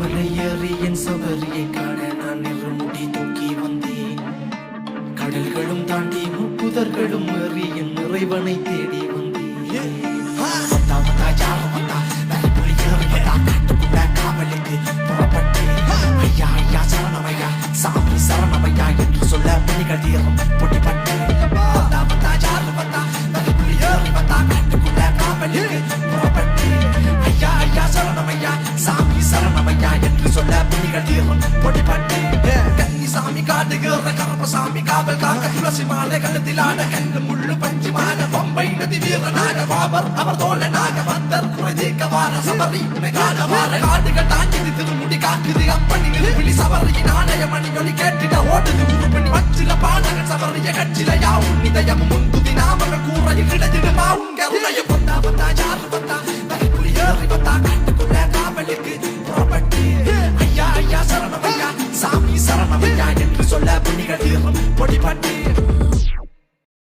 மலையேறி என் சபரியை காண நான் இருமுடி தூக்கி வந்தேன். கடல்களும் தாண்டி முப்புதர்களும் ஏறி என் இறைவனை தேடி வந்தேன். வந்தா வந்தா யாரும் வந்தா நரிப்புலி ஏறி வந்தா காட்டுக்குள்ள காவலுக்கு புறப்பட்டேன். ஐயா ஐயா சரணமையா சாமி சரணமையா என்று சொல்ல மணிகள் தீரம் பொட்டிப்பட்டேன். வந்தா வந்தா யாரும் வந்தா நரிப்புலி ஏறி வந்தா காட்டுக்குள்ள காவலுக்கு புறப்பட்டேன். ஐயா ஐயா சரணமையா சாமி சரணமையா என்று சொல்ல மணிகள் தீரம் பொட்டிப்பட்டேன். சாமி காட்டுகிற கருப்பசாமி காவல் காக்க துளசி மாலை கழுத்திலான கண்ணு முள்ளு பஞ்சுமான பம்பை நதி வீரனாக பாபர் அவர் தோழனாக வந்தர் குறைதீக்க வார சபரி காண வார காடுகள் தாங்கிது திருமுடி காட்டுது அப்பணி நிறுவிழி சபரியின் ஆலயமணி ஒளி கேட்டிட ஓடுது உருப்பணி மச்சில பாடகன் சபரிய கட்சில யாவும் நிதயமும் முந்துதி நாமகள் கூறையில் இடத்திடுமா உங்க உதயம் வந்தா வந்தா யாரு வந்தா நரிப்புலி ஏறி வந்தா காட்டுக்குள்ள காவலுக்கு புறப்பட்டு ஐயா ஐயா சரணமையா சாமி சரணமையா என்று சொல்ல புனிகள் தீரம் பொடிப்பட்டு